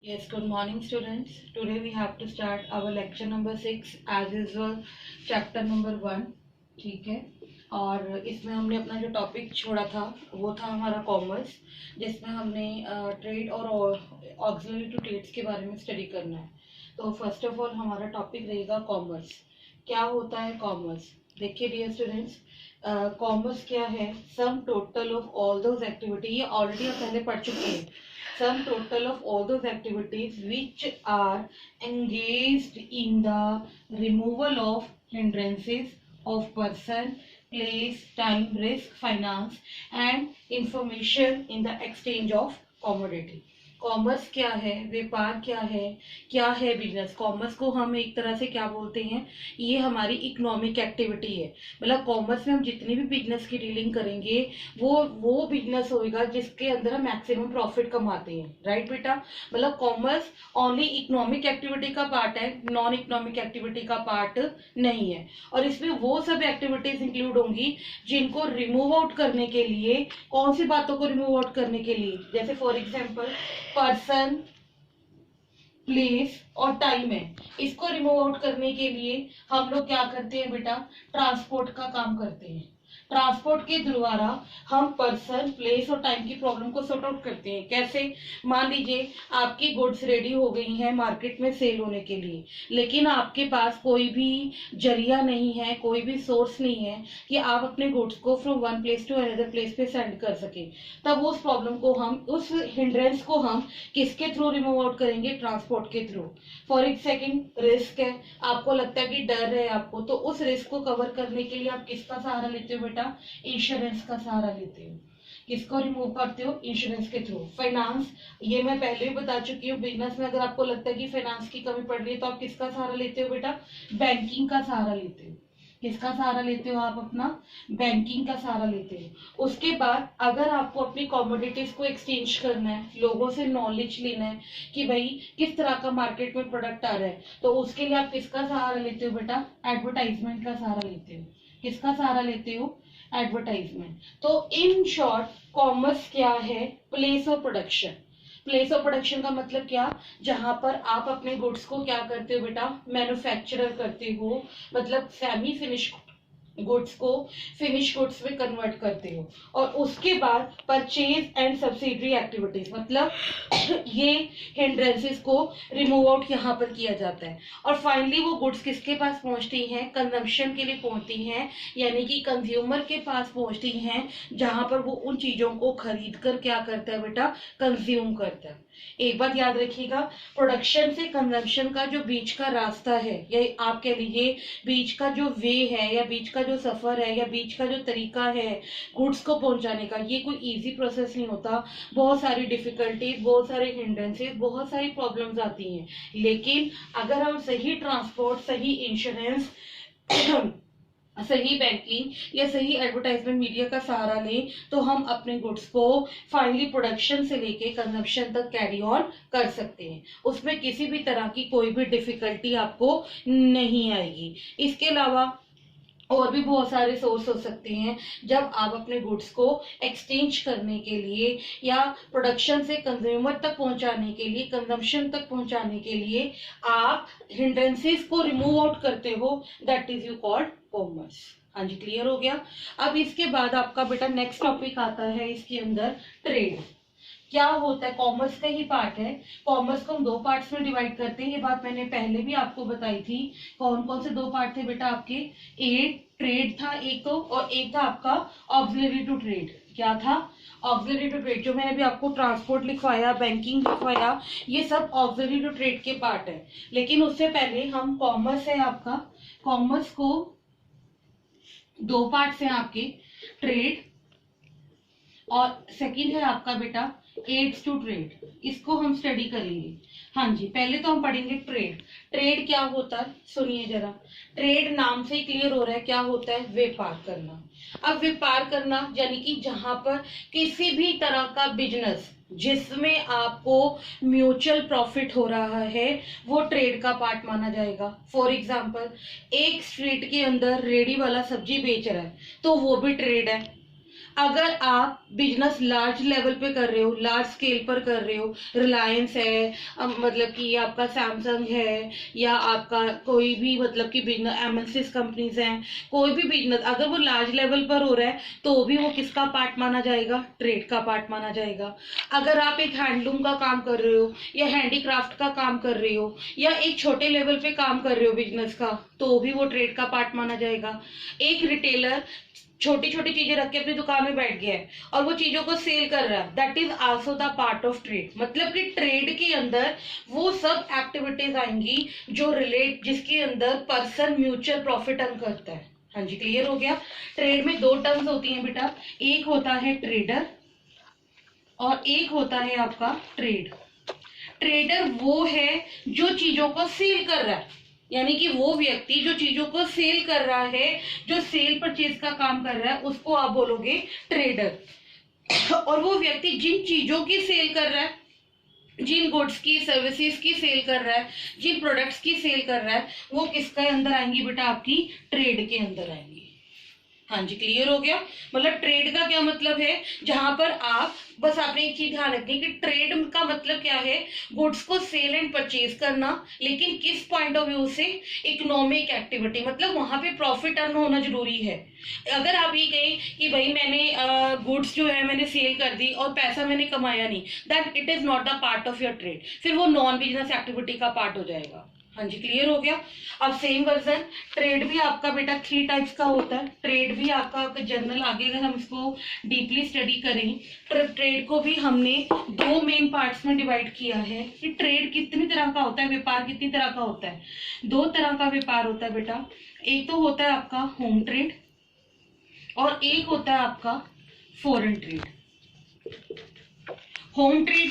Yes, good morning students. Today we have to start our lecture number 6 as usual chapter number 1. ठीक है, और इसमें हमने अपना जो टॉपिक छोड़ा था वो था हमारा कॉमर्स, जिसमें हमने ट्रेड और ऑक्सिलरी टू ट्रेड्स के बारे में स्टडी करना है। तो फर्स्ट ऑफ ऑल हमारा टॉपिक रहेगा कॉमर्स। क्या होता है कॉमर्स? देखिए डियर स्टूडेंट्स, कॉमर्स क्या है? Sum total of all those activity, ये ऑलरेडी आप पहले पढ़ चुके हैं। Sum total of all those activities which are engaged in the removal of hindrances of person, place, time, risk, finance and information in the exchange of commodity. Commerce क्या है, व्यापार क्या है बिजनेस? कॉमर्स को हम एक तरह से क्या बोलते हैं, ये हमारी इकोनॉमिक एक्टिविटी है। मतलब कॉमर्स में हम जितनी भी बिजनेस की डीलिंग करेंगे वो बिजनेस होगा जिसके अंदर हम मैक्सिमम प्रॉफिट कमाते हैं। राइट बेटा? मतलब कॉमर्स ओनली इकोनॉमिक एक्टिविटी का पार्ट है, नॉन इकोनॉमिक एक्टिविटी का पार्ट नहीं है। और इसमें वो सब एक्टिविटीज इंक्लूड होंगी जिनको रिमूव आउट करने के लिए, कौन सी बातों को रिमूव आउट करने के लिए, जैसे फॉर एग्जाम्पल पर्सन, प्लेस और टाइम है। इसको रिमूव आउट करने के लिए हम लोग क्या करते हैं बेटा? ट्रांसपोर्ट का काम करते हैं। ट्रांसपोर्ट के द्वारा हम पर्सन, प्लेस और टाइम की प्रॉब्लम को सॉर्ट आउट करते हैं। कैसे? मान लीजिए आपकी गुड्स रेडी हो गई हैं मार्केट में सेल होने के लिए, लेकिन आपके पास कोई भी जरिया नहीं है, कोई भी सोर्स नहीं है कि आप अपने गुड्स को from one place to another place पे सेंड कर सके। तब उस प्रॉब्लम को हम, उस हिंड्रेंस को हम किसके थ्रू रिमूव आउट करेंगे? ट्रांसपोर्ट के थ्रू। फॉर एक सेकेंड रिस्क है, आपको लगता है कि डर है आपको, तो उस रिस्क को कवर करने के लिए आप किसका सहारा लेते हो बेटा? इंश्योरेंस का सहारा लेते हो। किसको रिमूव करते हो? इंश्योरेंस के थ्रू। फाइनेंस, ये मैं पहले भी बता चुकी हूँ, बिजनेस में अगर आपको लगता है कि फाइनेंस की कमी पड़ रही है तो आप किसका सहारा लेते हो बेटा? बैंकिंग का सहारा लेते हो। किसका सहारा लेते हो आप? अपना बैंकिंग का सहारा लेते हो। उसके बाद अगर आपको अपनी कॉमोडिटीज को एक्सचेंज करना है, लोगों से नॉलेज लेना है कि भाई किस तरह का मार्केट में प्रोडक्ट आ रहा है, तो उसके लिए आप किसका सहारा लेते हो बेटा? एडवर्टाइजमेंट का सहारा लेते हो। किसका सहारा लेते हो? एडवर्टाइजमेंट। तो इन शॉर्ट कॉमर्स क्या है? Place of production. Place of production का मतलब क्या? जहां पर आप अपने गुड्स को क्या करते हो बेटा? मैन्युफैक्चरर करते हो, मतलब सेमी फिनिश गुड्स को फिनिश गुड्स में कन्वर्ट करते हो। और उसके बाद परचेज एंड सब्सिडरी एक्टिविटीज, मतलब ये हिंड्रेंसेस को रिमूव आउट यहाँ पर किया जाता है। और फाइनली वो गुड्स किसके पास पहुंचती हैं? कंजम्पशन के लिए पहुंचती हैं, यानी कि कंज्यूमर के पास पहुंचती हैं, जहां पर वो उन चीजों को खरीद कर क्या करता है बेटा? कंज्यूम करता है। एक बात याद रखिएगा, प्रोडक्शन से कंजम्पशन का जो बीच का रास्ता है, या आप कह लीजिए बीच का जो वे है, या बीच का जो सफर है, या बीच का जो तरीका है गुड्स को पहुंचाने का, ये कोई इजी प्रोसेस नहीं होता। बहुत सारी डिफिकल्टीज, बहुत सारे हिंड्रेंसेस, बहुत सारी प्रॉब्लम्स आती हैं। लेकिन अगर हम सही ट्रांसपोर्ट, सही इंश्योरेंस, सही बैंकिंग या सही एडवर्टाइजमेंट मीडिया का सहारा लें, तो हम अपने गुड्स को फाइनली प्रोडक्शन से लेके कंजम्पशन तक कैरी ऑन कर सकते हैं। उसमें किसी भी तरह की कोई भी डिफिकल्टी आपको नहीं आएगी। इसके अलावा और भी बहुत सारे सोर्स हो सकते हैं जब आप अपने गुड्स को एक्सचेंज करने के लिए, या प्रोडक्शन से कंज्यूमर तक पहुंचाने के लिए, कंजम्पशन तक पहुंचाने के लिए आप हिंड्रेंसेस को रिमूव आउट करते हो। That is you called commerce. हाँ जी, क्लियर हो गया। अब इसके बाद आपका बेटा नेक्स्ट टॉपिक आता है इसके अंदर, ट्रेड। क्या होता है? कॉमर्स का ही पार्ट है। कॉमर्स को हम दो पार्ट्स में डिवाइड करते हैं, ये बात मैंने पहले भी आपको बताई थी। कौन कौन से दो पार्ट थे बेटा आपके? एक ट्रेड था एक तो, और एक था आपका ऑक्सिलरी टू ट्रेड। क्या था? Auxiliary to trade. जो मैंने भी आपको ट्रांसपोर्ट लिखवाया, बैंकिंग लिखवाया, ये सब ऑक्सिलरी टू ट्रेड के पार्ट है। लेकिन उससे पहले हम, कॉमर्स है आपका, कॉमर्स को दो पार्ट हैं आपके, ट्रेड और सेकंड है आपका बेटा एड्स टू ट्रेड। इसको हम स्टडी करेंगे। हाँ जी, पहले तो हम पढ़ेंगे ट्रेड। ट्रेड क्या होता है सुनिए जरा। ट्रेड नाम से ही क्लियर हो रहा है क्या होता है? व्यापार करना। अब व्यापार करना यानी कि जहां पर किसी भी तरह का बिजनेस जिसमें आपको म्यूचुअल प्रॉफिट हो रहा है, वो ट्रेड का पार्ट माना जाएगा। फॉर एग्जाम्पल, एक स्ट्रीट के अंदर रेडी वाला सब्जी बेच रहा है, तो वो भी ट्रेड है। अगर आप बिजनेस लार्ज लेवल पे कर रहे हो, लार्ज स्केल पर कर रहे हो, रिलायंस है, मतलब कि आपका सैमसंग है, या आपका कोई भी मतलब कि बिजनेस एमएनसीज कंपनीज हैं, कोई भी बिजनेस अगर वो लार्ज लेवल पर हो रहा है तो भी वो किसका पार्ट माना जाएगा? ट्रेड का पार्ट माना जाएगा। अगर आप एक हैंडलूम का काम कर रहे हो या हैंडीक्राफ्ट का काम कर रहे हो या एक छोटे लेवल पे काम कर रहे हो बिजनेस का, तो भी वो ट्रेड का पार्ट माना जाएगा। एक रिटेलर छोटी छोटी चीजें रख के अपनी दुकान में बैठ गया है और वो चीजों को सेल कर रहा है, that is also the part of trade. मतलब कि ट्रेड के अंदर वो सब एक्टिविटीज आएंगी जो रिलेट, जिसके अंदर पर्सन म्यूचुअल प्रॉफिट अर्न करता है। हाँ जी, क्लियर हो गया। ट्रेड में दो टर्म्स होती हैं बेटा, एक होता है ट्रेडर और एक होता है आपका ट्रेड। ट्रेडर वो है जो चीजों को सेल कर रहा है, यानी कि वो व्यक्ति जो चीजों को सेल कर रहा है, जो सेल परचेज का काम कर रहा है, उसको आप बोलोगे ट्रेडर। और वो व्यक्ति जिन चीजों की सेल कर रहा है, जिन गुड्स की सर्विसेज की सेल कर रहा है, जिन प्रोडक्ट्स की सेल कर रहा है, वो किसके अंदर आएंगी बेटा? आपकी ट्रेड के अंदर आएंगी। हाँ जी, क्लियर हो गया। मतलब ट्रेड का क्या मतलब है? जहां पर आप, बस आपने एक चीज ध्यान रखनी कि ट्रेड का मतलब क्या है? गुड्स को सेल एंड परचेज करना, लेकिन किस पॉइंट ऑफ व्यू से? इकोनॉमिक एक्टिविटी, मतलब वहां पे प्रॉफिट अर्न होना जरूरी है। अगर आप ये कहें कि भाई मैंने गुड्स जो है मैंने सेल कर दी और पैसा मैंने कमाया नहीं, that it is not the part of your trade, फिर वो नॉन बिजनेस एक्टिविटी का पार्ट हो जाएगा। हाँ जी, क्लियर हो गया। अब सेम वर्जन, ट्रेड भी आपका बेटा 3 टाइप्स का होता है। ट्रेड भी आपका जनरल, आगे अगर हम इसको डीपली स्टडी करें, ट्रेड को भी हमने 2 मेन पार्ट्स में डिवाइड किया है कि ट्रेड कितनी तरह का होता है, व्यापार कितनी तरह का होता है। 2 तरह का व्यापार होता है बेटा, एक तो होता है आपका होम ट्रेड और एक होता है आपका फॉरेन ट्रेड। Home trade